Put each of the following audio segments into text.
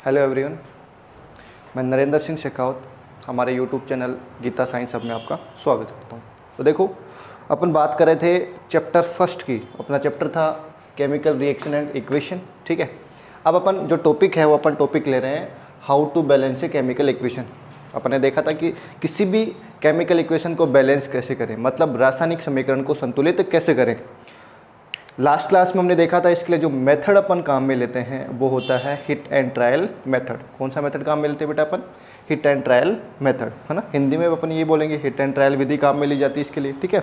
Hello everyone, मैं नरेंद्र सिंह शेखावत हमारे YouTube channel Geeta science hub में आपका स्वागत करता हूँ। तो देखो, अपन बात कर रहे थे चैप्टर फर्स्ट की। अपना चैप्टर था केमिकल रिएक्शन एंड इक्वेशन, ठीक है। अब अपन जो टॉपिक है वो अपन टॉपिक ले रहे हैं how to balance a chemical equation. अपन ने देखा था कि किसी भी केमिकल इक्वेशन को बैलेंस कैसे करें, मतलब रासायनिक समीकरण को संतुलित कैसे करें। लास्ट क्लास में हमने देखा था इसके लिए जो मेथड अपन काम में लेते हैं वो होता है हिट एंड ट्रायल मेथड। कौन सा मेथड काम में लेते हैं बेटा अपन? हिट एंड ट्रायल मेथड, है ना। हिंदी में अपन ये बोलेंगे हिट एंड ट्रायल विधि काम में ली जाती है इसके लिए, ठीक है।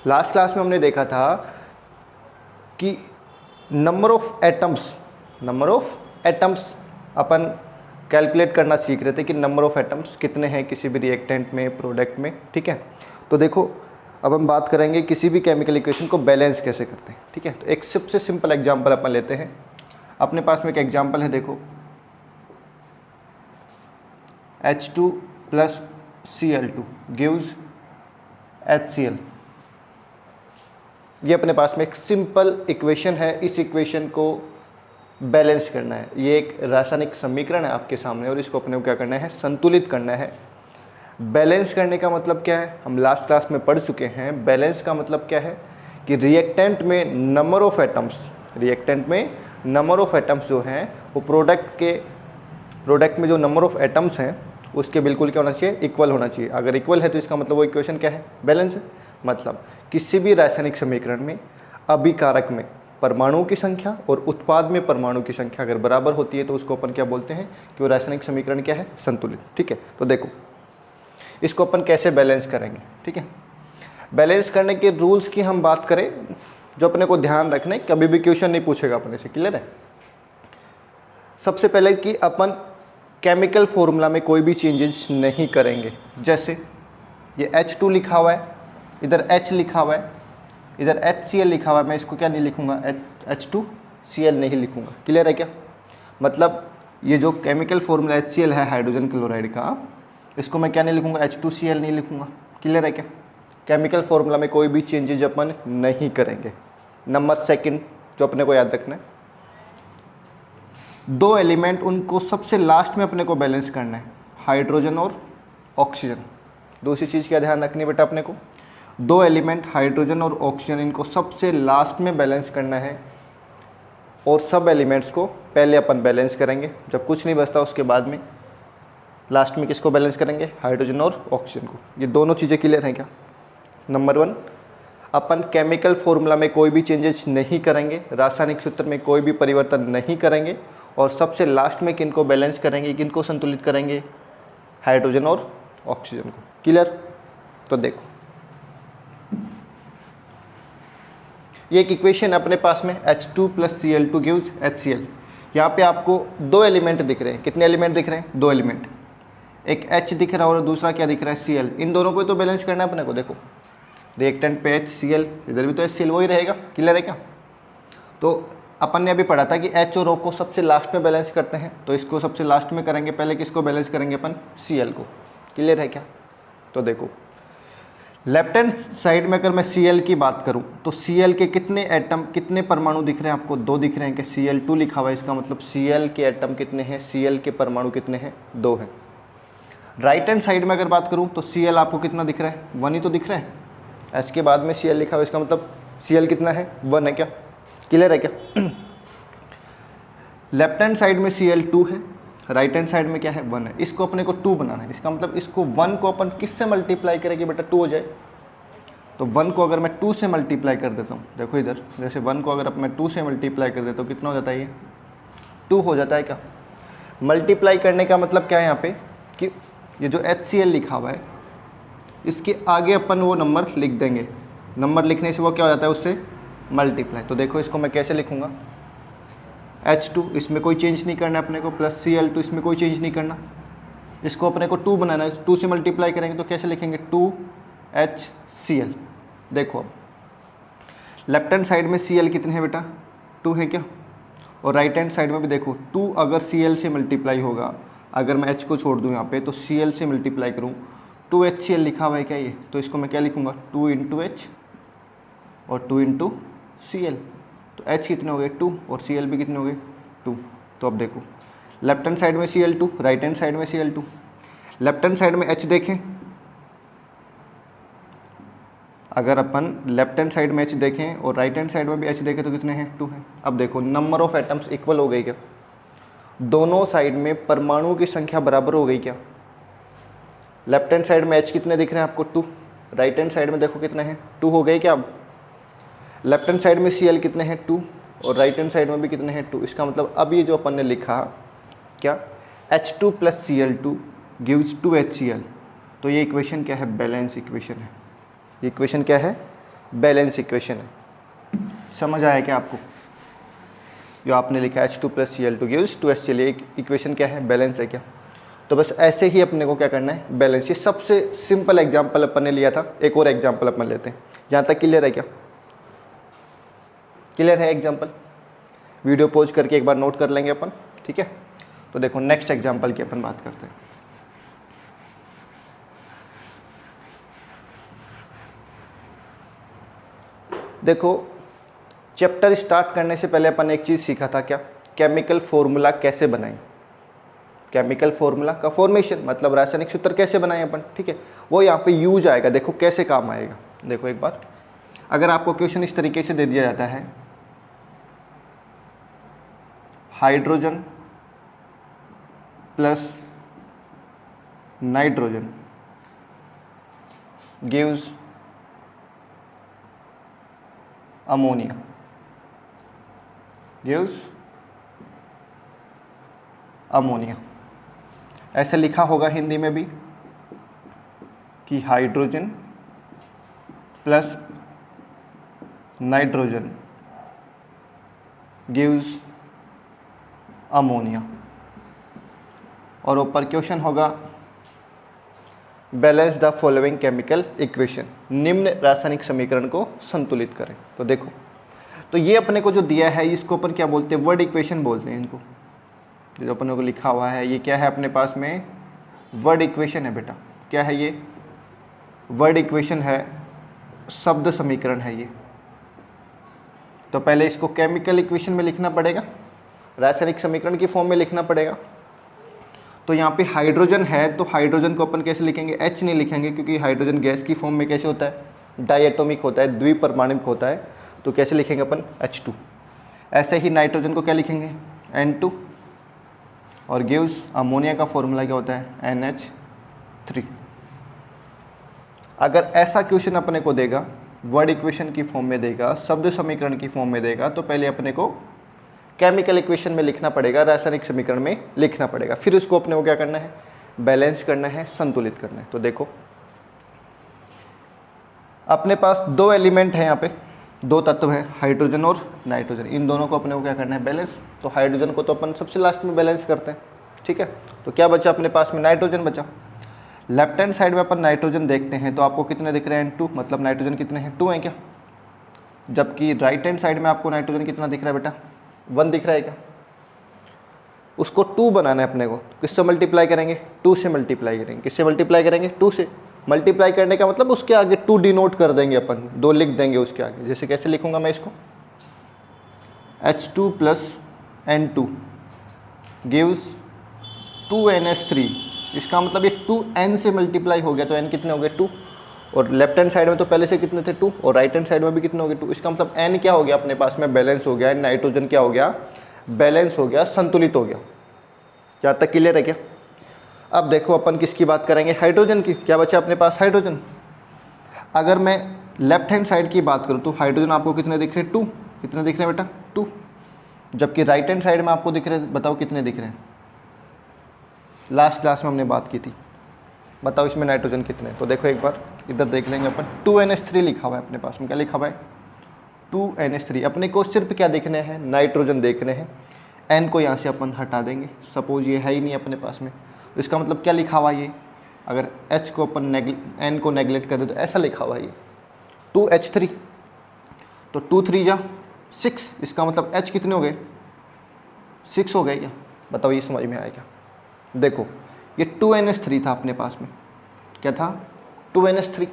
लास्ट क्लास में हमने देखा था कि number of atoms upon calculate करना सीख रहे थे कि नंबर ऑफ एटम्स कितने हैं किसी भी रिएक्टेंट में, प्रोडक्ट में, ठीक है। तो देखो, अब हम बात करेंगे किसी भी केमिकल इक्वेशन को बैलेंस कैसे करते हैं, ठीक है। तो एक सबसे सिंपल एग्जांपल अपन लेते हैं। अपने पास में एक एग्जांपल है, देखो H2 + Cl2 गिव्स HCl। ये अपने पास में एक सिंपल इक्वेशन है। इस इक्वेशन को बैलेंस करना है। ये एक रासायनिक समीकरण है आपके सामने और इसको अपने को क्या करना है? संतुलित करना है। बैलेंस करने का मतलब क्या है? हम लास्ट क्लास में पढ़ चुके हैं। बैलेंस का मतलब क्या है कि रिएक्टेंट में नंबर ऑफ एटम्स जो हैं वो प्रोडक्ट में जो नंबर ऑफ एटम्स हैं उसके बिल्कुल क्या होना चाहिए? इक्वल होना चाहिए। अगर इक्वल है तो इसका मतलब वो इक्वेशन क्या है? बैलेंस है। मतलब किसी भी रासायनिक समीकरण में अभिकारक में परमाणुओं की संख्या और उत्पाद में परमाणु की संख्या अगर बराबर होती है तो उसको अपन क्या बोलते हैं कि वो रासायनिक समीकरण क्या है? संतुलित, ठीक है। तो देखो, इसको अपन कैसे बैलेंस करेंगे, ठीक है। बैलेंस करने के रूल्स की हम बात करें जो अपने को ध्यान रखना है, कभी भी क्वेश्चन नहीं पूछेगा अपने से, क्लियर है। सबसे पहले कि अपन केमिकल फॉर्मूला में कोई भी चेंजेस नहीं करेंगे। जैसे ये H2 लिखा हुआ है, इधर H लिखा हुआ है, इधर HCl लिखा हुआ है, मैं इसको क्या नहीं लिखूंगा? H2Cl नहीं लिखूंगा, क्लियर है क्या। मतलब ये जो केमिकल फॉर्मूला HCl है हाइड्रोजन क्लोराइड का, इसको मैं क्या नहीं लिखूंगा? H2Cl नहीं लिखूंगा, क्लियर है क्या। केमिकल फॉर्मूला में कोई भी चेंजेज अपन नहीं करेंगे। नंबर सेकंड जो अपने को याद रखना है, दो एलिमेंट उनको सबसे लास्ट में अपने को बैलेंस करना है, हाइड्रोजन और ऑक्सीजन। दूसरी चीज़ क्या ध्यान रखनी है बेटा अपने को? दो एलिमेंट हाइड्रोजन और ऑक्सीजन इनको सबसे लास्ट में बैलेंस करना है और सब एलिमेंट्स को पहले अपन बैलेंस करेंगे। जब कुछ नहीं बचता उसके बाद में लास्ट में किसको बैलेंस करेंगे? हाइड्रोजन और ऑक्सीजन को। ये दोनों चीज़ें क्लियर हैं क्या? नंबर 1, अपन केमिकल फॉर्मूला में कोई भी चेंजेस नहीं करेंगे, रासायनिक सूत्र में कोई भी परिवर्तन नहीं करेंगे और सबसे लास्ट में किनको बैलेंस करेंगे, किनको संतुलित करेंगे? हाइड्रोजन और ऑक्सीजन को, क्लियर। तो देखो, ये एक इक्वेशन अपने पास में H2 + Cl2 गिव्स HCl। यहाँ पे आपको दो एलिमेंट दिख रहे हैं। कितने एलिमेंट दिख रहे हैं? दो एलिमेंट। एक H दिख रहा है और दूसरा क्या दिख रहा है? Cl। इन दोनों को तो बैलेंस करना है अपने को। देखो, रिएक्टेंट पे HCl, इधर भी तो HCl वही रहेगा, क्लियर है क्या। तो अपन ने अभी पढ़ा था कि H और O को सबसे लास्ट में बैलेंस करते हैं, तो इसको सबसे लास्ट में करेंगे। पहले किसको बैलेंस करेंगे अपन? Cl को, क्लियर है क्या। तो देखो, लेफ्ट हैंड साइड में अगर मैं Cl की बात करूं तो Cl के कितने एटम, कितने परमाणु दिख रहे हैं आपको? दो दिख रहे हैं। कि Cl2 लिखा हुआ है, इसका मतलब Cl के एटम कितने हैं? Cl के परमाणु कितने हैं? दो हैं। राइट हैंड साइड में अगर बात करूं तो Cl आपको कितना दिख रहा है? 1 ही तो दिख रहा है। H के बाद में Cl लिखा हुआ है, इसका मतलब Cl कितना है? 1 है क्या, क्लियर है क्या। लेफ्ट हैंड साइड में Cl2 है, राइट हैंड साइड में क्या है? 1 है। इसको अपने को 2 बनाना है। इसका मतलब इसको 1 को अपन किससे मल्टीप्लाई करेंगे बेटा? 2 हो जाए। तो 1 को अगर मैं 2 से मल्टीप्लाई कर देता हूँ, देखो इधर, जैसे 1 को अगर मैं 2 से मल्टीप्लाई कर देता हूँ, कितना हो जाता है? ये 2 हो जाता है क्या। मल्टीप्लाई करने का मतलब क्या है यहाँ पे कि ये जो HCl लिखा हुआ है इसके आगे अपन वो नंबर लिख देंगे। नंबर लिखने से वो क्या हो जाता है? उससे मल्टीप्लाई। तो देखो, इसको मैं कैसे लिखूँगा? H2, इसमें कोई चेंज नहीं करना है अपने को, प्लस Cl2, इसमें कोई चेंज नहीं करना। इसको अपने को 2 बनाना है, 2 से मल्टीप्लाई करेंगे तो कैसे लिखेंगे? 2HCl। देखो, अब लेफ्ट हैंड साइड में Cl कितने हैं बेटा? 2 है क्या। और राइट हैंड साइड में भी देखो, 2 अगर Cl से मल्टीप्लाई होगा, अगर मैं H को छोड़ दूँ यहाँ पे तो Cl से मल्टीप्लाई करूँ, 2HCl लिखा हुआ है क्या ये? तो इसको मैं क्या लिखूँगा? 2 × H और 2 × Cl। तो H कितने हो गए? 2 और Cl भी कितने हो गए? 2। तो अब देखो, लेफ्ट हैंड साइड में Cl2, राइट हैंड साइड में Cl2। लेफ्ट हैंड साइड में H देखें, अगर अपन लेफ्ट हैंड साइड में H देखें और राइट हैंड साइड में भी H देखें तो कितने हैं, 2 हैं। अब देखो नंबर ऑफ एटम्स इक्वल हो गई क्या, दोनों साइड में परमाणुओं की संख्या बराबर हो गई क्या। लेफ्ट हैंड साइड में H कितने दिख रहे हैं आपको, 2, राइट हैंड साइड में देखो कितने हैं, 2 हो गए क्या। अब लेफ्ट हैंड साइड में Cl कितने हैं, 2, और राइट हैंड साइड में भी कितने हैं, 2। इसका मतलब अब ये जो अपन ने लिखा क्या, H2 + Cl2 गिव्स 2HCl, तो ये इक्वेशन क्या है, बैलेंस इक्वेशन है। ये इक्वेशन क्या है, बैलेंस इक्वेशन है। समझ आया क्या आपको, जो आपने लिखा H2 + Cl2 गिव्स 2HCl, ये इक्वेशन क्या है, बैलेंस है क्या। तो बस ऐसे ही अपने को क्या करना है, बैलेंस। ये सबसे सिंपल एग्जाम्पल अपन ने लिया था, एक और एग्जाम्पल अपन लेते हैं। यहाँ तक क्लियर है क्या, क्लियर है एग्जाम्पल। वीडियो पॉज करके एक बार नोट कर लेंगे अपन, ठीक है। तो देखो नेक्स्ट एग्जाम्पल की अपन बात करते हैं। देखो चैप्टर स्टार्ट करने से पहले अपन एक चीज़ सीखा था क्या, केमिकल फॉर्मूला कैसे बनाएं। केमिकल फॉर्मूला का फॉर्मेशन मतलब रासायनिक सूत्र कैसे बनाएं अपन, ठीक है। वो यहाँ पे यूज आएगा, देखो कैसे काम आएगा। देखो एक बार, अगर आपको क्वेश्चन इस तरीके से दे दिया जाता है, hydrogen plus nitrogen gives ammonia, gives ammonia. ऐसे लिखा होगा हिंदी में भी कि hydrogen plus nitrogen gives ammonia, और ऊपर क्वेश्चन होगा balance the following chemical equation, निम्न रासायनिक समीकरण को संतुलित करें। तो देखो, तो ये अपने को जो दिया है इसको अपन क्या बोलते हैं, वर्ड इक्वेशन बोलते हैं इनको। जो अपने को लिखा हुआ है ये क्या है अपने पास में, वर्ड इक्वेशन है बेटा। क्या है ये, वर्ड इक्वेशन है, शब्द समीकरण है ये। तो पहले इसको केमिकल इक्वेशन में लिखना पड़ेगा, रासायनिक समीकरण की फॉर्म में लिखना पड़ेगा। तो यहाँ पे हाइड्रोजन है, तो हाइड्रोजन को अपन कैसे लिखेंगे, H नहीं लिखेंगे, क्योंकि हाइड्रोजन गैस की फॉर्म में कैसे होता है, डायएटॉमिक होता है, द्विपरमाणुक होता है। तो कैसे लिखेंगे अपन, H2। ऐसे ही नाइट्रोजन को क्या लिखेंगे, N2, और गिव्स अमोनिया का फॉर्मूला क्या होता है, NH3। अगर ऐसा क्वेश्चन अपने को देगा, वर्ड इक्वेशन की फॉर्म में देगा, शब्द समीकरण की फॉर्म में देगा, तो पहले अपने को केमिकल इक्वेशन में लिखना पड़ेगा, रासायनिक समीकरण में लिखना पड़ेगा। फिर उसको अपने को क्या करना है, बैलेंस करना है, संतुलित करना है। तो देखो अपने पास 2 एलिमेंट हैं, यहाँ पे 2 तत्व हैं, हाइड्रोजन और नाइट्रोजन। इन दोनों को अपने को क्या करना है, बैलेंस। तो हाइड्रोजन को तो अपन सबसे लास्ट में बैलेंस करते हैं, ठीक है। तो क्या बचा अपने पास में, नाइट्रोजन बचा। लेफ्ट हैंड साइड में अपन नाइट्रोजन देखते हैं तो आपको कितने दिख रहे हैं, 2, मतलब नाइट्रोजन कितने हैं, 2 हैं क्या। जबकि राइट हैंड साइड में आपको नाइट्रोजन कितना दिख रहा है बेटा, 1 दिख रहा है क्या। उसको 2 बनाना है अपने को, किससे मल्टीप्लाई करेंगे, 2 से मल्टीप्लाई करेंगे। किससे मल्टीप्लाई करेंगे, 2 से। मल्टीप्लाई करने का मतलब उसके आगे 2 डिनोट कर देंगे अपन, 2 लिख देंगे उसके आगे। जैसे कैसे लिखूंगा मैं इसको, H2 + N2 गिव्स 2NH3। इसका मतलब ये 2N से मल्टीप्लाई हो गया, तो N कितने हो गए, 2। और लेफ्ट हैंड साइड में तो पहले से कितने थे, 2, और राइट हैंड साइड में भी कितने हो गए, 2। इसका मतलब N क्या हो गया अपने पास में, बैलेंस हो गया। नाइट्रोजन क्या हो गया, बैलेंस हो गया, संतुलित हो गया। यहाँ तक क्लियर है क्या। अब देखो अपन किसकी बात करेंगे, हाइड्रोजन की। क्या बचा अपने पास, हाइड्रोजन। अगर मैं लेफ्ट हैंड साइड की बात करूँ तो हाइड्रोजन आपको कितने दिख रहे हैं, 2। कितने दिख रहे हैं बेटा, 2। जबकि राइट हैंड साइड में आपको दिख रहे हैं, बताओ कितने दिख रहे हैं। लास्ट क्लास में हमने बात की थी, बताओ इसमें नाइट्रोजन कितने। तो देखो एक बार इधर देख लेंगे अपन, 2NH3 लिखा हुआ है अपने पास में। क्या लिखा हुआ है, 2NH3। अपने को सिर्फ क्या देखने हैं, नाइट्रोजन देखने हैं। N को यहाँ से अपन हटा देंगे, सपोज ये है ही नहीं अपने पास में। तो इसका मतलब क्या लिखा हुआ है ये, अगर H को अपन N को नेगलेक्ट कर दे तो ऐसा लिखा हुआ है ये 2H3। तो 2 3 जा 6, इसका मतलब H कितने हो गए, 6 हो गए क्या। बताओ ये समझ में आया क्या। देखो ये 2NH3 था अपने पास में, क्या था, 2NH3।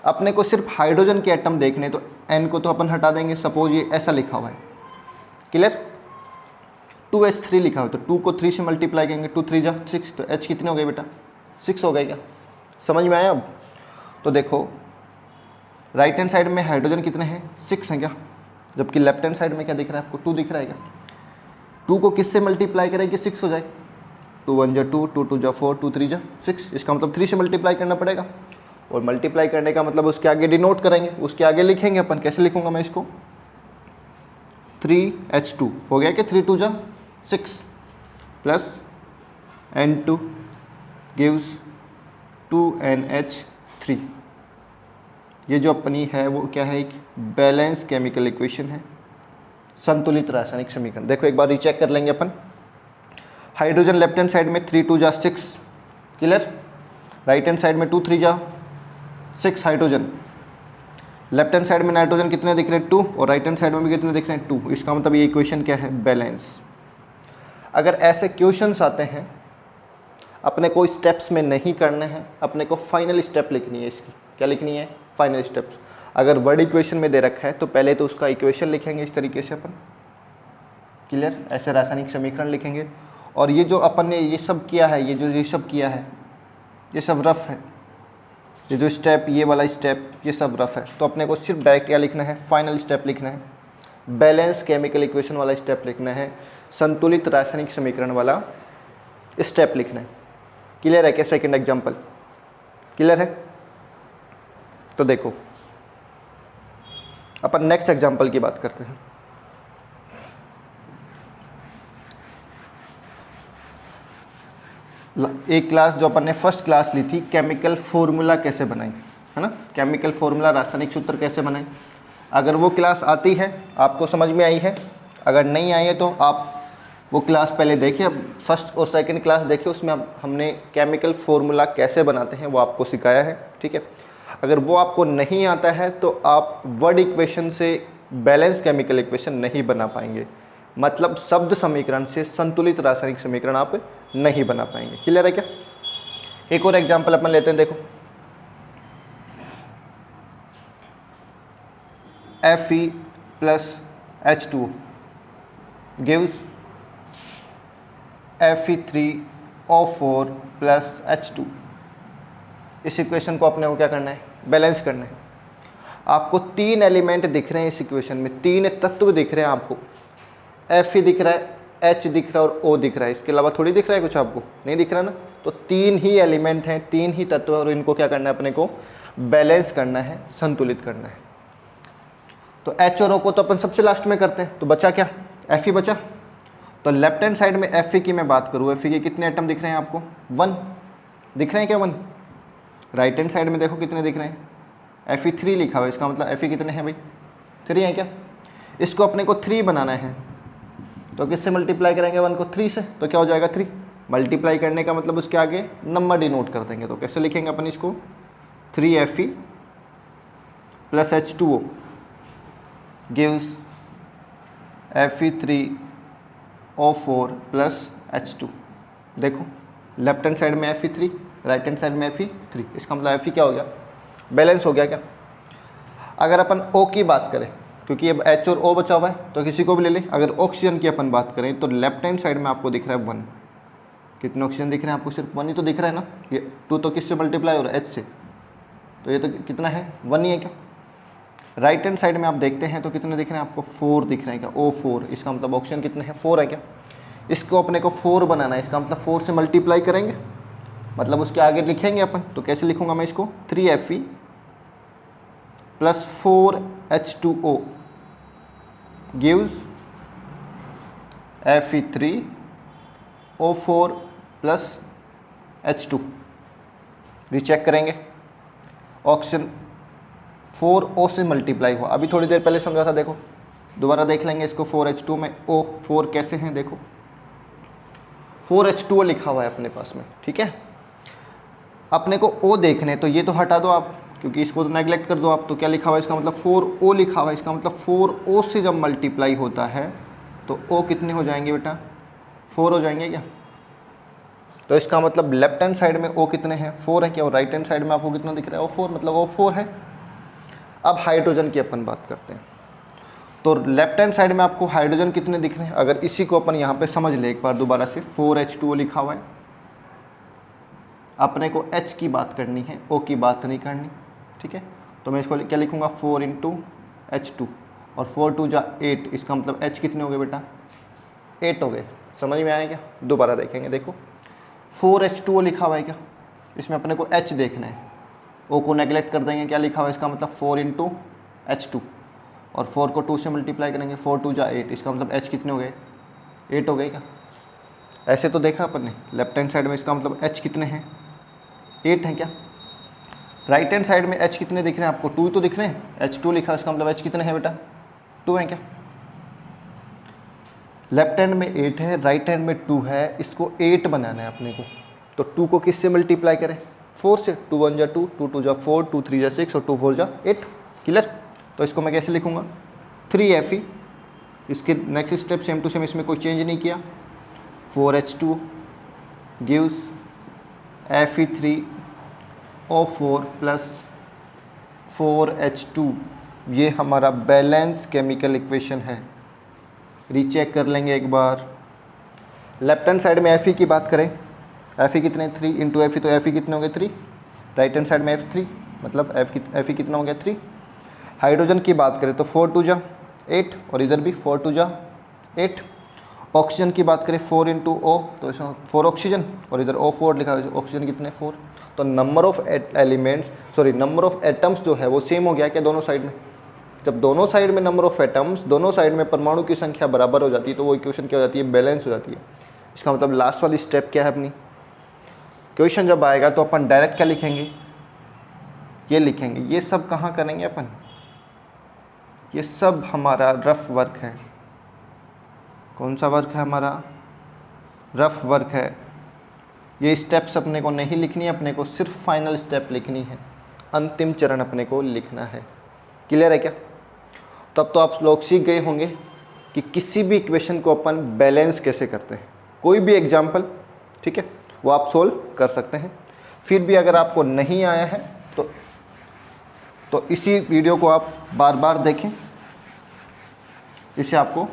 अपने को सिर्फ हाइड्रोजन के एटम देखने, तो N को तो अपन हटा देंगे, सपोज ये ऐसा लिखा हुआ है, क्लियर। 2H3 लिखा हो तो 2 को 3 से मल्टीप्लाई करेंगे, 2 3 जा 6, तो H कितने हो गए बेटा 6 हो गए क्या, समझ में आया अब। तो देखो राइट हैंड साइड में हाइड्रोजन कितने हैं 6 हैं क्या, जबकि लेफ्ट हैंड साइड में क्या दिख रहा है आपको 2 दिख रहा है क्या। 2 को किससे मल्टीप्लाई करें कि 6 हो जाए, 2 1 जा 2, 2 2 जा 4, 2 3 जा 6, इसका मतलब 3 से मल्टीप्लाई करना पड़ेगा। और मल्टीप्लाई करने का मतलब उसके आगे डिनोट करेंगे, उसके आगे लिखेंगे अपन, कैसे लिखूंगा मैं इसको 3H2 हो गया कि 3 2 जा 6 प्लस N2 गिव्स 2NH3। ये जो अपनी है वो क्या है, एक बैलेंस केमिकल इक्वेशन है, संतुलित रासायनिक समीकरण। देखो एक बार रीचेक कर लेंगे अपन। हाइड्रोजन लेफ्ट हैंड साइड में 3 2 जा 6 क्लियर, राइट हैंड साइड में 2 3 जा 6 हाइड्रोजन, लेफ्ट हैंड साइड में नाइट्रोजन कितने दिख रहे हैं 2, और राइट हैंड साइड में भी कितने दिख रहे हैं 2। इसका मतलब ये इक्वेशन क्या है बैलेंस। अगर ऐसे क्वेश्चंस आते हैं अपने को स्टेप्स में नहीं करने हैं, अपने को फाइनल स्टेप लिखनी है, इसकी क्या लिखनी है फाइनल स्टेप्स। अगर वर्ड इक्वेशन में दे रखा है तो पहले तो उसका इक्वेशन लिखेंगे इस तरीके से अपन क्लियर, ऐसे रासायनिक समीकरण लिखेंगे। और ये जो अपन ने ये सब किया है, ये सब किया है ये सब रफ है, ये जो स्टेप ये वाला स्टेप ये सब रफ है। तो अपने को सिर्फ डायरेक्ट क्या लिखना है फाइनल स्टेप लिखना है, बैलेंस केमिकल इक्वेशन वाला स्टेप लिखना है, संतुलित रासायनिक समीकरण वाला स्टेप लिखना है। क्लियर है क्या, सेकंड एग्जांपल क्लियर है। तो देखो अपन नेक्स्ट एग्जांपल की बात करते हैं। एक क्लास जो अपन ने फर्स्ट क्लास ली थी, केमिकल फॉर्मूला कैसे बनाएं, है ना, केमिकल फॉर्मूला रासायनिक सूत्र कैसे बनाएं। अगर वो क्लास आती है आपको समझ में आई है, अगर नहीं आई है तो आप वो क्लास पहले देखिए, फर्स्ट और सेकंड क्लास देखिए, उसमें हमने केमिकल फॉर्मूला कैसे बनाते हैं वो आपको सिखाया है, ठीक है। अगर वो आपको नहीं आता है तो आप वर्ड इक्वेशन से बैलेंस केमिकल इक्वेशन नहीं बना पाएंगे, मतलब शब्द समीकरण से संतुलित रासायनिक समीकरण आप नहीं बना पाएंगे। क्लियर है क्या। एक और एग्जांपल अपन लेते हैं, देखो Fe plus H2 gives Fe3O4 plus H2। इस इक्वेशन को अपने को क्या करना है बैलेंस करना है। आपको 3 एलिमेंट दिख रहे हैं इस इक्वेशन में, 3 तत्व दिख रहे हैं आपको, Fe दिख रहा है, H दिख रहा है और O दिख रहा है, इसके अलावा थोड़ी दिख रहा है कुछ आपको, नहीं दिख रहा ना। तो 3 ही एलिमेंट हैं, 3 ही तत्व और इनको क्या करना है अपने को बैलेंस करना है, संतुलित करना है। तो H और O को तो अपन सबसे लास्ट में करते हैं, तो बचा क्या Fe बचा। तो लेफ्ट हैंड साइड में Fe की मैं बात करूँ, Fe के कितने एटम दिख रहे हैं आपको 1 दिख रहे हैं क्या 1। राइट हैंड साइड में देखो कितने दिख रहे हैं Fe3 लिखा हुआ है, इसका मतलब Fe कितने हैं भाई 3 हैं क्या। इसको अपने को 3 बनाना है तो किससे मल्टीप्लाई करेंगे 1 को 3 से, तो क्या हो जाएगा 3। मल्टीप्लाई करने का मतलब उसके आगे नंबर डिनोट कर देंगे, तो कैसे लिखेंगे अपन इसको 3Fe plus H2O gives Fe3O4 plus H2। देखो लेफ्ट हैंड साइड में Fe3, राइट हैंड साइड में Fe3, इसका मतलब Fe क्या हो गया बैलेंस हो गया क्या। अगर अपन O की बात करें, क्योंकि अब H और O बचा हुआ है तो किसी को भी ले लें। अगर ऑक्सीजन की अपन बात करें तो लेफ्ट हैंड साइड में आपको दिख रहा है 1, कितने ऑक्सीजन दिख रहे हैं आपको सिर्फ 1 ही तो दिख रहा है ना। ये 2 तो किससे मल्टीप्लाई हो रहा है H से, तो ये तो कितना है 1 ही है क्या। राइट हैंड साइड में आप देखते हैं तो कितने दिख रहे हैं आपको 4 दिख रहे हैं क्या O4, इसका मतलब ऑक्सीजन कितने हैं 4 है क्या। इसको अपने को 4 बनाना है, इसका मतलब 4 से मल्टीप्लाई करेंगे, मतलब उसके आगे लिखेंगे अपन। तो कैसे लिखूंगा मैं इसको 3Fe plus 4H2O gives Fe3O4 plus H2। Recheck करेंगे, ऑक्सीजन 4O से मल्टीप्लाई हुआ, अभी थोड़ी देर पहले समझा था, देखो दोबारा देख लेंगे इसको 4H2 में O4 कैसे हैं, देखो 4H2O लिखा हुआ है अपने पास में, ठीक है। अपने को O देखने तो ये तो हटा दो आप, क्योंकि इसको तो नेगलेक्ट कर दो आप। तो क्या लिखा हुआ है, इसका मतलब 4O लिखा हुआ है, इसका मतलब 4O से जब मल्टीप्लाई होता है तो O कितने हो जाएंगे बेटा 4 हो जाएंगे क्या। तो इसका मतलब लेफ्ट हैंड साइड में O कितने हैं 4 है क्या, और राइट हैंड साइड में आपको कितना दिख रहा है O4, मतलब O4 है। अब हाइड्रोजन की अपन बात करते हैं, तो लेफ्ट हैंड साइड में आपको हाइड्रोजन कितने दिख रहे हैं, अगर इसी को अपन यहाँ पे समझ ले एक बार दोबारा से, 4H2O लिखा हुआ है, अपने को H की बात करनी है, O की बात नहीं करनी, ठीक है। तो मैं इसको क्या लिखूँगा, 4 × H2 और 4 2 जा 8, इसका मतलब H कितने हो गए बेटा, 8 हो गए। समझ में आया क्या, दोबारा देखेंगे, देखो 4H2O लिखा हुआ है क्या, इसमें अपने को H देखना है, O को नेगलेक्ट कर देंगे, क्या लिखा हुआ है इसका मतलब 4 × H2 और 4 को 2 से मल्टीप्लाई करेंगे, 4 2 जा 8, इसका मतलब H कितने हो गए, 8 हो गए क्या। ऐसे तो देखा अपन ने लेफ्ट हैंड साइड में, इसका मतलब H कितने हैं, 8 हैं क्या। राइट हैंड साइड में H कितने दिख रहे हैं आपको, 2 तो दिख रहे हैं, H2 लिखा है, इसका मतलब H कितने हैं बेटा, 2 हैं क्या। लेफ्ट हैंड में 8 है, राइट हैंड में 2 है, इसको 8 बनाना है अपने को, तो 2 को किससे मल्टीप्लाई करें, 4 से, 2 1 जा 2, 2 2 जा 4, 2 3 जा 6 और 2 4 जा 8, क्लियर। तो इसको मैं कैसे लिखूँगा, 3Fe, इसके next step same to same, इसमें कोई चेंज नहीं किया, 4H2 gives Fe3O4 plus 4H2, ये हमारा बैलेंस केमिकल इक्वेशन है। रीचेक कर लेंगे एक बार। लेफ्ट हैंड साइड में Fe की बात करें, Fe कितने, 3 × Fe, तो Fe कितने हो गए 3। राइट हैंड साइड में F3, मतलब Fe कितना हो गया 3। हाइड्रोजन की बात करें तो 4 2 जा 8 और इधर भी 4 2 जा 8। ऑक्सीजन की बात करें 4 × O, तो इसमें 4 ऑक्सीजन और इधर O4 लिखा है, ऑक्सीजन कितने 4। तो number of elements, sorry number of atoms जो है वो सेम हो गया क्या दोनों साइड में। जब दोनों साइड में नंबर ऑफ एटम्स, दोनों साइड में परमाणु की संख्या बराबर हो जाती है, तो वो इक्वेशन क्या हो जाती है, बैलेंस हो जाती है। इसका मतलब लास्ट वाली स्टेप क्या है अपनी, क्वेश्चन जब आएगा तो अपन डायरेक्ट क्या लिखेंगे, ये लिखेंगे। ये सब कहाँ करेंगे अपन, ये सब हमारा रफ वर्क है। कौन सा वर्क है हमारा, रफ वर्क है। ये स्टेप्स अपने को नहीं लिखनी है, अपने को सिर्फ फाइनल स्टेप लिखनी है, अंतिम चरण अपने को लिखना है। क्लियर है क्या। तब तो आप लोग सीख गए होंगे कि किसी भी इक्वेशन को अपन बैलेंस कैसे करते हैं। कोई भी एग्जाम्पल, ठीक है, वो आप सोल्व कर सकते हैं। फिर भी अगर आपको नहीं आया है तो इसी वीडियो को आप बार बार देखें, इससे आपको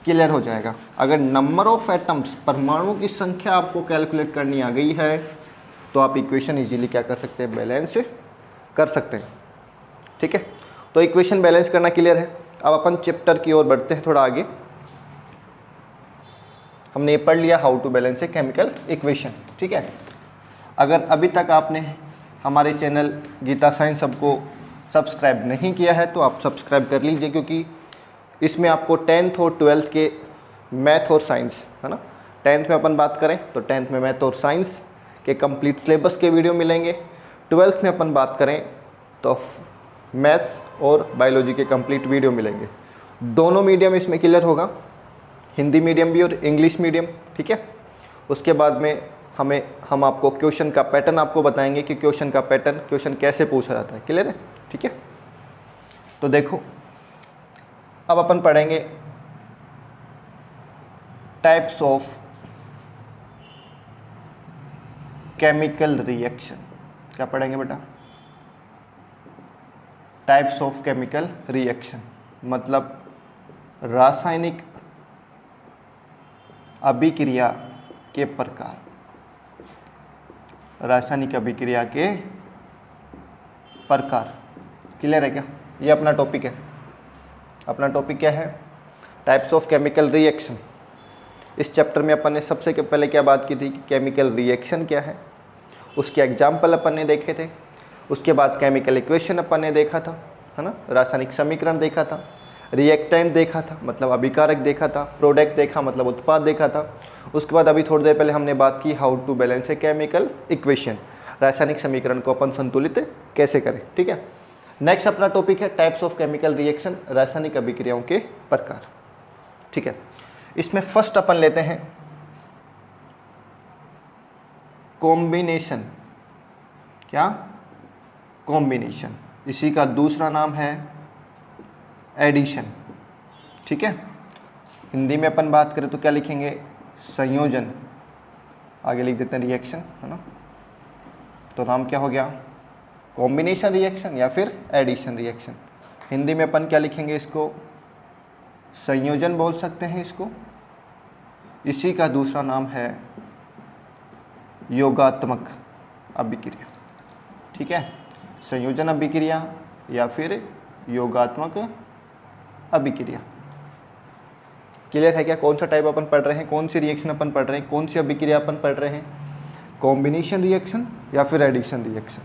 क्लियर हो जाएगा। अगर नंबर ऑफ एटम्स, परमाणु की संख्या आपको कैलकुलेट करनी आ गई है तो आप इक्वेशन इजीली क्या कर सकते हैं, बैलेंस कर सकते हैं। ठीक है, तो इक्वेशन बैलेंस करना क्लियर है। अब अपन चैप्टर की ओर बढ़ते हैं थोड़ा आगे। हमने ये पढ़ लिया how to balance a chemical equation. ठीक है, अगर अभी तक आपने हमारे चैनल गीता साइंस सबको सब्सक्राइब नहीं किया है तो आप सब्सक्राइब कर लीजिए, क्योंकि इसमें आपको 10th और 12th के मैथ और साइंस, है ना, 10th में अपन बात करें तो 10th में मैथ और साइंस के कंप्लीट सिलेबस के वीडियो मिलेंगे। 12th में अपन बात करें तो मैथ्स और बायोलॉजी के कंप्लीट वीडियो मिलेंगे। दोनों मीडियम इसमें क्लियर होगा, हिंदी मीडियम भी और इंग्लिश मीडियम। ठीक है, उसके बाद में हम आपको क्वेश्चन का पैटर्न आपको बताएंगे कि क्वेश्चन का पैटर्न, क्वेश्चन कैसे पूछा जाता है। क्लियर है, ठीक है। तो देखो, अब अपन पढ़ेंगे टाइप्स ऑफ केमिकल रिएक्शन। क्या पढ़ेंगे बेटा, टाइप्स ऑफ केमिकल रिएक्शन, मतलब रासायनिक अभिक्रिया के प्रकार, रासायनिक अभिक्रिया के प्रकार। क्लियर है क्या, ये अपना टॉपिक है। अपना टॉपिक क्या है, टाइप्स ऑफ केमिकल रिएक्शन। इस चैप्टर में अपन ने सबसे पहले क्या बात की थी कि केमिकल रिएक्शन क्या है, उसके एग्जाम्पल अपन ने देखे थे। उसके बाद केमिकल इक्वेशन अपन ने देखा था, है ना, रासायनिक समीकरण देखा था, रिएक्टेंट देखा था मतलब अभिकारक देखा था, प्रोडक्ट देखा मतलब उत्पाद देखा था। उसके बाद अभी थोड़ी देर पहले हमने बात की how to balance a chemical equation, रासायनिक समीकरण को अपन संतुलित कैसे करें। ठीक है, नेक्स्ट अपना टॉपिक है टाइप्स ऑफ केमिकल रिएक्शन, रासायनिक अभिक्रियाओं के प्रकार। ठीक है, इसमें फर्स्ट अपन लेते हैं कॉम्बिनेशन। क्या, कॉम्बिनेशन। इसी का दूसरा नाम है एडिशन। ठीक है, हिंदी में अपन बात करें तो क्या लिखेंगे, संयोजन। आगे लिख देते हैं रिएक्शन, है ना, तो नाम क्या हो गया, कॉम्बिनेशन रिएक्शन या फिर एडिशन रिएक्शन। हिंदी में अपन क्या लिखेंगे इसको, संयोजन बोल सकते हैं इसको। इसी का दूसरा नाम है योगात्मक अभिक्रिया। ठीक है, संयोजन अभिक्रिया या फिर योगात्मक अभिक्रिया। क्लियर है क्या? कौन सा टाइप अपन पढ़ रहे हैं, कौन सी रिएक्शन अपन पढ़ रहे हैं, कौन सी अभिक्रिया अपन पढ़ रहे हैं? कॉम्बिनेशन रिएक्शन या फिर एडिशन रिएक्शन,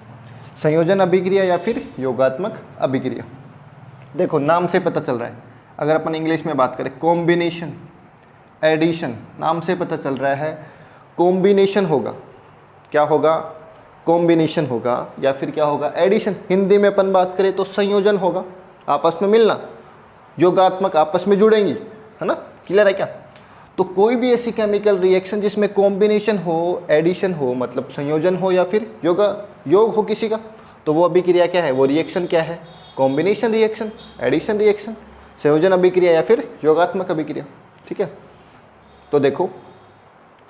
संयोजन अभिक्रिया या फिर योगात्मक अभिक्रिया। देखो नाम से पता चल रहा है, अगर अपन इंग्लिश में बात करें कॉम्बिनेशन एडिशन, नाम से पता चल रहा है कॉम्बिनेशन होगा। क्या होगा? कॉम्बिनेशन होगा या फिर क्या होगा? एडिशन। हिंदी में अपन बात करें तो संयोजन होगा, आपस में मिलना, योगात्मक आपस में जुड़ेंगी, है ना? क्लियर है क्या? तो कोई भी ऐसी केमिकल रिएक्शन जिसमें कॉम्बिनेशन हो, एडिशन हो, मतलब संयोजन हो या फिर योग हो किसी का, तो वो अभिक्रिया क्या है, वो रिएक्शन क्या है? कॉम्बिनेशन रिएक्शन, एडिशन रिएक्शन, संयोजन अभिक्रिया या फिर योगात्मक अभिक्रिया। ठीक है, तो देखो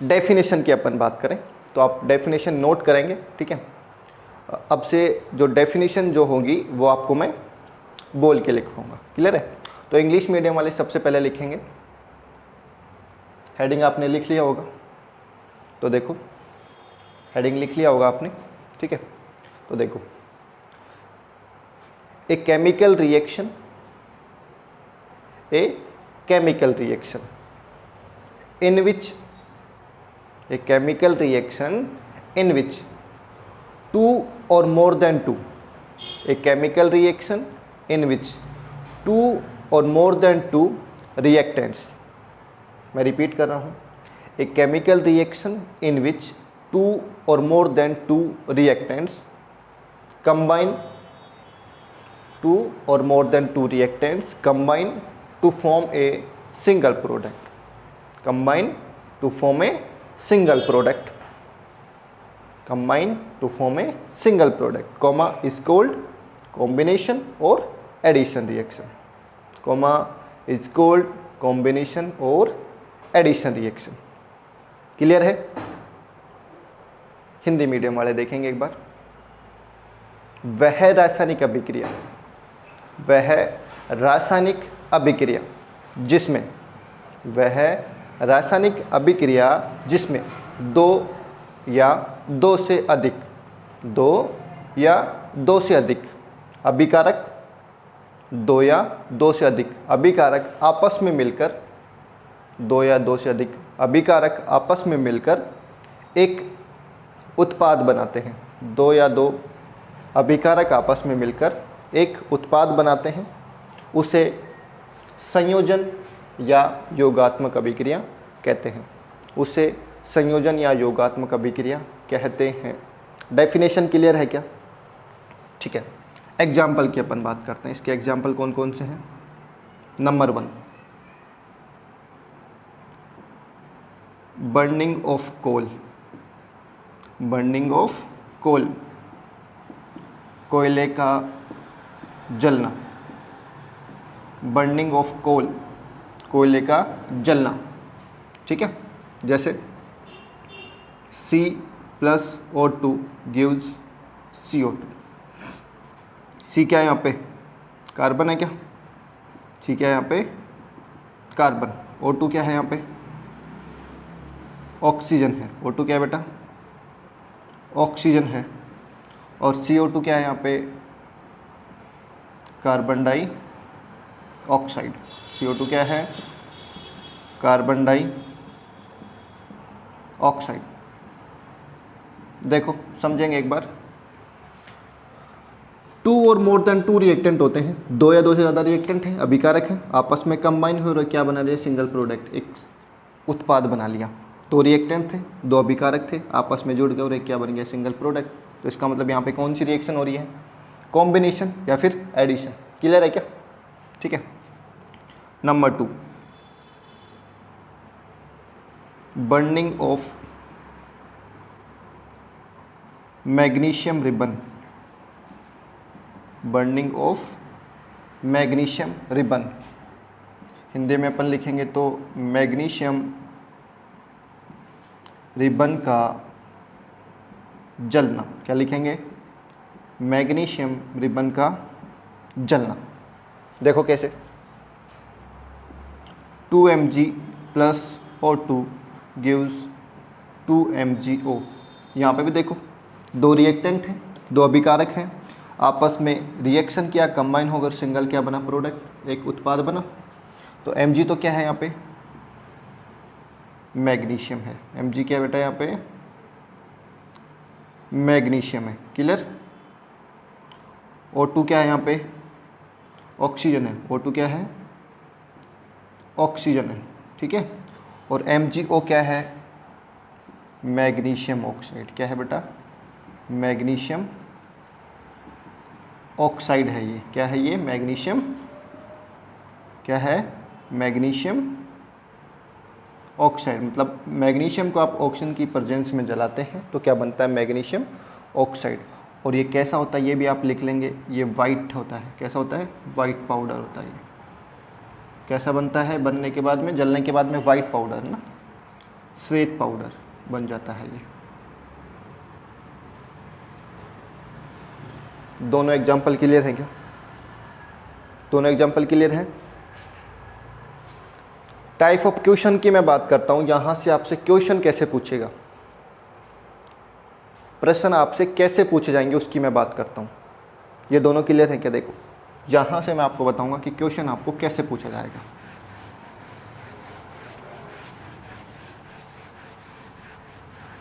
डेफिनेशन की अपन बात करें तो आप डेफिनेशन नोट करेंगे। ठीक है, अब से जो डेफिनेशन जो होगी वो आपको मैं बोल के लिखवाऊंगा। क्लियर है? तो इंग्लिश मीडियम वाले सबसे पहले लिखेंगे, हेडिंग आपने लिख लिया होगा, तो देखो हेडिंग लिख लिया होगा आपने। ठीक है, तो देखो a chemical reaction, a chemical reaction in which a chemical reaction in which two or more than two, a chemical reaction in which two or more than two reactants, मैं रिपीट कर रहा हूँ, a chemical reaction in which two or more than two reactants combine, two or more than two reactants combine to form a single product, combine to form a single product, combine to form a single product, comma is called combination or addition reaction, comma is called combination or addition reaction। Clear है? Hindi medium वाले देखेंगे एक बार, वह रासायनिक अभिक्रिया, वह रासायनिक अभिक्रिया जिसमें, वह रासायनिक अभिक्रिया जिसमें दो या दो से अधिक, दो या दो से अधिक अभिकारक, दो या दो से अधिक अभिकारक आपस में मिलकर, दो या दो से अधिक अभिकारक आपस में मिलकर एक उत्पाद बनाते हैं, दो या दो अभिकारक आपस में मिलकर एक उत्पाद बनाते हैं, उसे संयोजन या योगात्मक अभिक्रिया कहते हैं, उसे संयोजन या योगात्मक अभिक्रिया कहते हैं। डेफिनेशन क्लियर है क्या? ठीक है, एग्जाम्पल की अपन बात करते हैं। इसके एग्जाम्पल कौन कौन से हैं? Number 1, burning of coal, burning of coal, कोयले का जलना, बर्निंग ऑफ कोल, कोयले का जलना। ठीक है, जैसे C+O2 गिव्स CO2। C क्या है यहाँ पे? कार्बन है क्या? C क्या है यहाँ पे? कार्बन। O2 क्या है यहाँ पे? ऑक्सीजन है। O2 क्या है बेटा? ऑक्सीजन है। और CO2 क्या है यहाँ पे? Carbon die oxide. CO2 क्या है? Carbon dioxide. देखो समझेंगे एक बार, टू और मोर देन टू रिएक्टेंट होते हैं, दो या दो से ज़्यादा रिएक्टेंट हैं, अभिकारक हैं, आपस में कंबाइन हुए और क्या बना लिया? सिंगल प्रोडक्ट, एक उत्पाद बना लिया। दो रिएक्टेंट थे, दो अभिकारक थे, आपस में जुड़ गए और एक क्या बन गया? Single product. तो इसका मतलब यहाँ पे कौन सी रिएक्शन हो रही है? कॉम्बिनेशन या फिर एडिशन। क्लियर है क्या? ठीक है। Number 2, burning of magnesium ribbon, burning of magnesium ribbon. Hindi में अपन लिखेंगे तो मैग्नीशियम रिबन का जलना। क्या लिखेंगे? मैग्नीशियम रिबन का जलना। देखो कैसे, 2mg plus O2 gives 2mgO। यहाँ पे भी देखो दो रिएक्टेंट हैं, दो अभिकारक हैं, आपस में रिएक्शन किया, कंबाइन होकर सिंगल क्या बना, प्रोडक्ट, एक उत्पाद बना। तो Mg तो क्या है यहाँ पे, मैग्नीशियम है। Mg क्या है बेटा यहाँ पे, मैग्नीशियम है। क्लियर। O2 क्या है यहाँ पे, ऑक्सीजन है। O2 क्या है, ऑक्सीजन है। ठीक है। और MgO क्या है, मैग्नीशियम ऑक्साइड। क्या है बेटा, मैग्नीशियम ऑक्साइड है ये। क्या है ये, मैग्नीशियम, क्या है, मैग्नीशियम ऑक्साइड। मतलब मैग्नीशियम को आप ऑक्सीजन की प्रेजेंस में जलाते हैं तो क्या बनता है, मैग्नीशियम ऑक्साइड। और ये कैसा होता है ये भी आप लिख लेंगे, ये वाइट होता है। कैसा होता है, वाइट पाउडर होता है ये। कैसा बनता है, बनने के बाद में, जलने के बाद में वाइट पाउडर ना, श्वेत पाउडर बन जाता है ये। दोनों एग्जाम्पल क्लियर हैं क्या, दोनों एग्जाम्पल क्लियर हैं। टाइप ऑफ क्वेश्चन की मैं बात करता हूं, यहां से आपसे क्वेश्चन कैसे पूछेगा, प्रश्न आपसे कैसे पूछे जाएंगे उसकी मैं बात करता हूं। ये दोनों क्लियर है क्या, देखो यहां से मैं आपको बताऊंगा कि क्वेश्चन आपको कैसे पूछा जाएगा।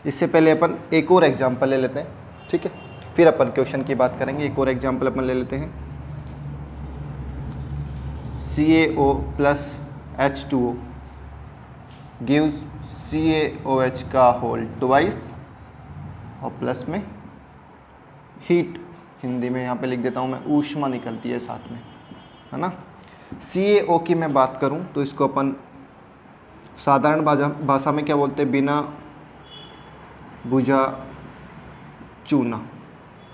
इससे पहले अपन एक और एग्जाम्पल ले लेते हैं, ठीक है, फिर अपन क्वेश्चन की बात करेंगे। एक और एग्जाम्पल अपन ले लेते हैं, CaO plus H2O gives CaOH का होल ट्वाइस और प्लस में हीट, हिंदी में यहाँ पे लिख देता हूँ मैं, ऊष्मा निकलती है साथ में, है ना। CaO की मैं बात करूँ तो इसको अपन साधारण भाषा में क्या बोलते हैं, बिना बुझा चूना।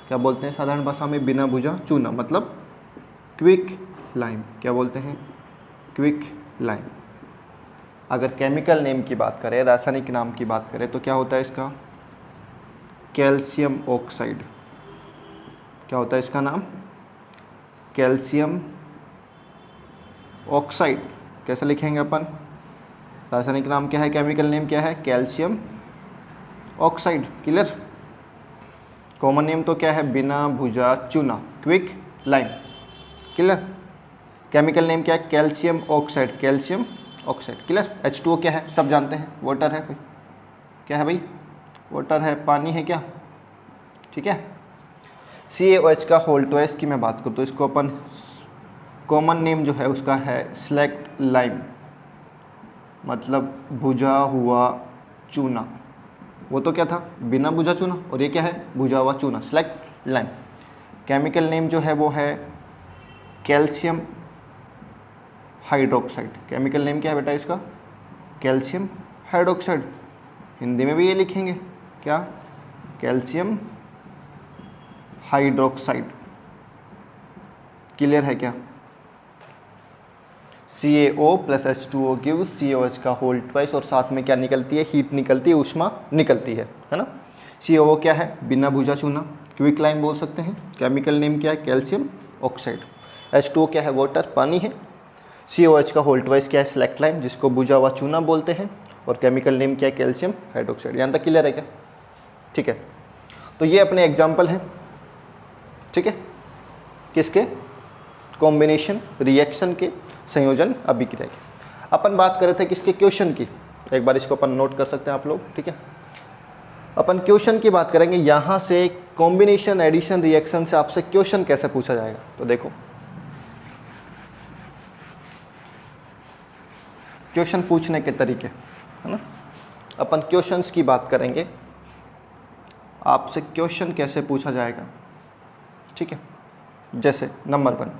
क्या बोलते हैं साधारण भाषा में, बिना बुझा चूना, मतलब क्विक लाइम। क्या बोलते हैं, क्विक लाइम। अगर केमिकल नेम की बात करें, रासायनिक नाम की बात करें तो क्या होता है इसका, कैल्शियम ऑक्साइड। क्या होता है इसका नाम, कैल्शियम ऑक्साइड। कैसे लिखेंगे अपन, रासायनिक नाम क्या है, केमिकल नेम क्या है, calcium oxide. Clear. Common name तो क्या है, बिना भुजा चूना, quick lime. Clear. Chemical name क्या है, calcium oxide, calcium oxide. Clear. H2O क्या है, सब जानते हैं, वाटर है भाई। क्या है भाई, वाटर है, पानी है क्या, ठीक है। CaOH का होल ट्वाइस की मैं बात करूँ तो इसको अपन कॉमन नेम जो है उसका है स्लेक्ट लाइम, मतलब भुजा हुआ चूना। वो तो क्या था, बिना भुजा चूना, और ये क्या है, भुजा हुआ चूना, स्लेक्ट लाइम। केमिकल नेम जो है वो है कैल्शियम हाइड्रोक्साइड। केमिकल नेम क्या है बेटा इसका, कैल्शियम हाइड्रोक्साइड। हिंदी में भी ये लिखेंगे क्या, कैल्शियम हाइड्रोक्साइड। क्लियर है क्या। CaO plus H2O gives CaOH का होल ट्वाइस, और साथ में क्या निकलती है, हीट निकलती है, ऊष्मा निकलती है ना। CaO क्या है, बिना भुजा चूना, क्विक लाइम बोल सकते हैं। केमिकल नेम क्या है, कैल्शियम ऑक्साइड। H2O क्या है, वाटर, पानी है। CaOH का होल ट्वाइस क्या है, सेलेक्ट लाइम, जिसको भुजा हुआ चूना बोलते हैं, और केमिकल नेम क्या है, कैल्शियम हाइड्रोक्साइड। यहाँ तक क्लियर है क्या, ठीक है। तो ये अपने एग्जाम्पल हैं, ठीक है, किसके, कॉम्बिनेशन रिएक्शन के, संयोजन अभिक्रिया की। अपन बात कर रहे थे किसके, क्वेश्चन की। एक बार इसको अपन नोट कर सकते हैं आप लोग, ठीक है। अपन क्वेश्चन की बात करेंगे, यहाँ से कॉम्बिनेशन एडिशन रिएक्शन से आपसे क्वेश्चन कैसे पूछा जाएगा। तो देखो क्वेश्चन पूछने के तरीके, है ना। अपन क्वेश्चंस की बात करेंगे, आपसे क्वेश्चन कैसे पूछा जाएगा, ठीक है। जैसे नंबर 1,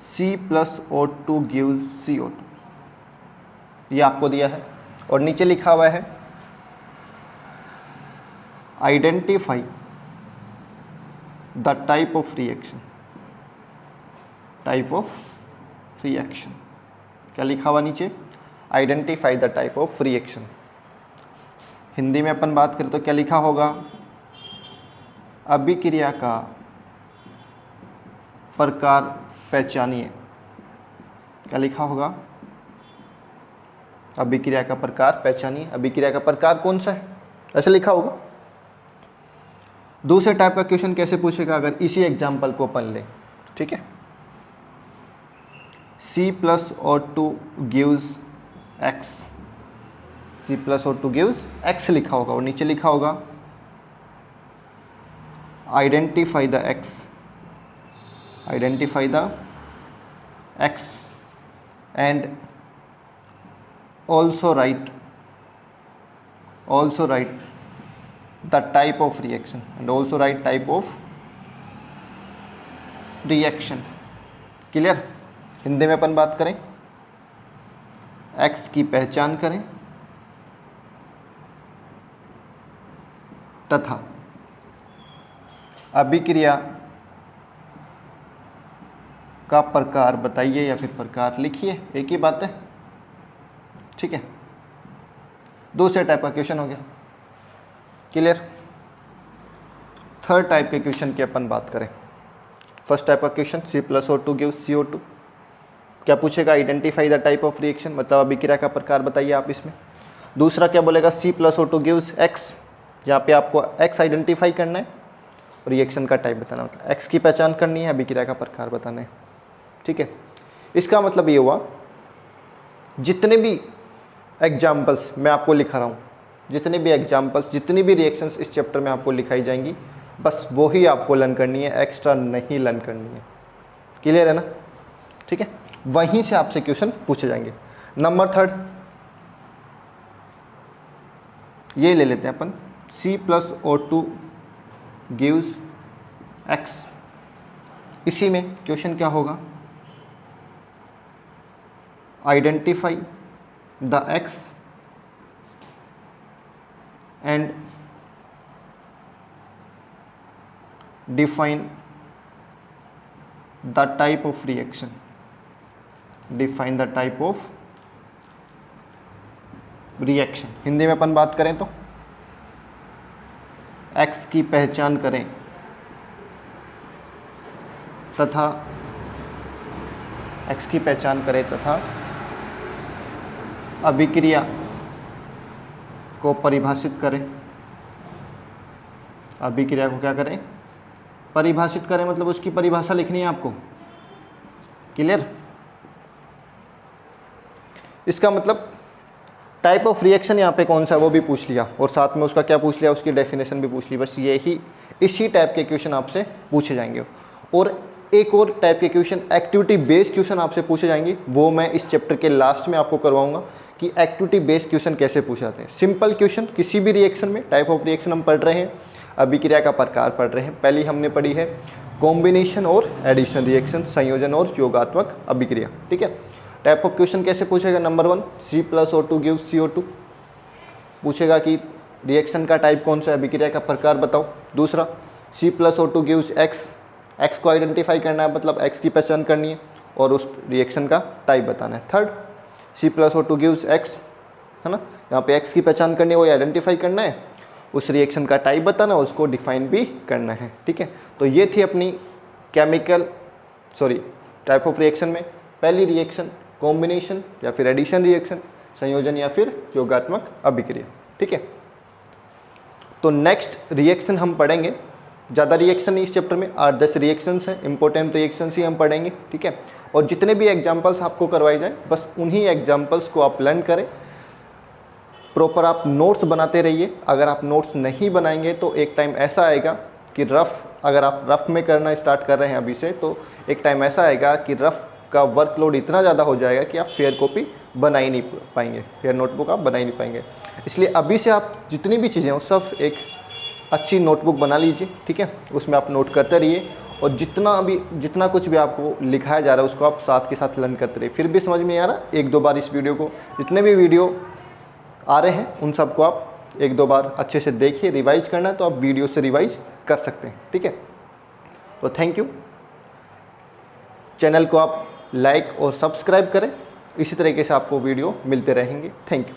C+O2 गिव्स CO2, ये आपको दिया है, और नीचे लिखा हुआ है identify the type of reaction. Type of reaction क्या लिखा हुआ नीचे, identify the type of reaction. Hindi में अपन बात करें तो क्या लिखा होगा, अभिक्रिया का प्रकार पहचानिए। क्या लिखा होगा, अभिक्रिया का प्रकार पहचानिए। अभिक्रिया का प्रकार कौन सा है, ऐसे लिखा होगा। दूसरे टाइप का क्वेश्चन कैसे पूछेगा, अगर इसी एग्जाम्पल को अपन ले, ठीक है। C+O2 gives x, C+O2 gives x लिखा होगा और नीचे लिखा होगा identify the x, identify the x and also write the type of reaction and also write type of reaction। Clear. Hindi में अपन बात करें, x की पहचान करें तथा अभिक्रिया का प्रकार बताइए या फिर प्रकार लिखिए, एक ही बात है, ठीक है। दूसरे टाइप का क्वेश्चन हो गया। क्लियर। थर्ड टाइप के क्वेश्चन की अपन बात करें। फर्स्ट टाइप का क्वेश्चन C+O2 gives CO2, क्या पूछेगा, identify the type of reaction, मतलब अभिक्रिया का प्रकार बताइए आप इसमें। दूसरा क्या बोलेगा, C+O2 gives x, जहाँ पे आपको x आइडेंटिफाई करना है, रिएक्शन का टाइप बताना, मतलब x की पहचान करनी है, अभिक्रिया का प्रकार बताना है, ठीक है। इसका मतलब ये हुआ जितने भी एग्जाम्पल्स मैं आपको लिखा रहा हूँ, जितने भी एग्जाम्पल्स, जितनी भी रिएक्शंस इस चैप्टर में आपको लिखाई जाएंगी, बस वो ही आपको लर्न करनी है, एक्स्ट्रा नहीं लर्न करनी है। क्लियर है ना, ठीक है। वहीं से आपसे क्वेश्चन पूछे जाएंगे। नंबर थर्ड ये ले लेते हैं अपन, C+O2 gives x। इसी में क्वेश्चन क्या होगा, identify the x and define the type of reaction, define the type of reaction. Hindi में अपन बात करें तो x की पहचान करें तथा x की पहचान करें तथा अभिक्रिया को परिभाषित करें, अभिक्रिया को क्या करें, परिभाषित करें, मतलब उसकी परिभाषा लिखनी है आपको। क्लियर। इसका मतलब टाइप ऑफ रिएक्शन यहाँ पे कौन सा है वो भी पूछ लिया और साथ में उसका क्या पूछ लिया, उसकी डेफिनेशन भी पूछ ली। बस यही इसी टाइप के क्वेश्चन आपसे पूछे जाएंगे। और एक और टाइप के क्वेश्चन एक्टिविटी बेस्ड क्वेश्चन आपसे पूछे जाएंगे, वो मैं इस चैप्टर के लास्ट में आपको करवाऊंगा कि एक्टिविटी बेस्ड क्वेश्चन कैसे पूछे जाते हैं। सिंपल क्वेश्चन किसी भी रिएक्शन में, टाइप ऑफ रिएक्शन हम पढ़ रहे हैं, अभिक्रिया का प्रकार पढ़ रहे हैं। पहली हमने पढ़ी है कॉम्बिनेशन और एडिशन रिएक्शन, संयोजन और योगात्मक अभिक्रिया, ठीक है। टाइप ऑफ क्वेश्चन कैसे पूछेगा, नंबर 1 C+O2 gives CO2, पूछेगा कि रिएक्शन का टाइप कौन सा है, अभिक्रिया का प्रकार बताओ। दूसरा C+O2 gives x, x को आइडेंटिफाई करना है, मतलब x की पहचान करनी है और उस रिएक्शन का टाइप बताना है। थर्ड C+O2 gives x, है ना, यहाँ पे x की पहचान करनी है, वो आइडेंटिफाई करना है, उस रिएक्शन का टाइप बताना है, उसको डिफाइन भी करना है, ठीक है। तो ये थी अपनी टाइप ऑफ रिएक्शन में पहली रिएक्शन, कॉम्बिनेशन या फिर एडिशन रिएक्शन, संयोजन या फिर योगात्मक अभिक्रिया, ठीक है। तो नेक्स्ट रिएक्शन हम पढ़ेंगे, ज़्यादा रिएक्शन नहीं इस चैप्टर में, 8-10 रिएक्शंस हैं, इंपॉर्टेंट रिएक्शंस ही हम पढ़ेंगे, ठीक है। और जितने भी एग्जाम्पल्स आपको करवाए जाएं, बस उन्हीं एग्जाम्पल्स को आप लर्न करें, प्रॉपर आप नोट्स बनाते रहिए। अगर आप नोट्स नहीं बनाएंगे तो एक टाइम ऐसा आएगा कि अगर आप रफ में करना स्टार्ट कर रहे हैं अभी से, तो एक टाइम ऐसा आएगा कि रफ का वर्कलोड इतना ज़्यादा हो जाएगा कि आप फेयर कॉपी बना ही नहीं पाएंगे, फेयर नोटबुक आप बना ही नहीं पाएंगे। इसलिए अभी से आप जितनी भी चीज़ें हो सब एक अच्छी नोटबुक बना लीजिए, ठीक है। उसमें आप नोट करते रहिए और जितना कुछ भी आपको लिखाया जा रहा है उसको आप साथ के साथ लर्न करते रहिए। फिर भी समझ में नहीं आ रहा, 1-2 बार इस वीडियो को, जितने भी वीडियो आ रहे हैं उन सबको आप 1-2 बार अच्छे से देखिए। रिवाइज करना है तो आप वीडियो से रिवाइज कर सकते हैं, ठीक है। तो थैंक यू। चैनल को आप लाइक और सब्सक्राइब करें, इसी तरीके से आपको वीडियो मिलते रहेंगे। Thank you.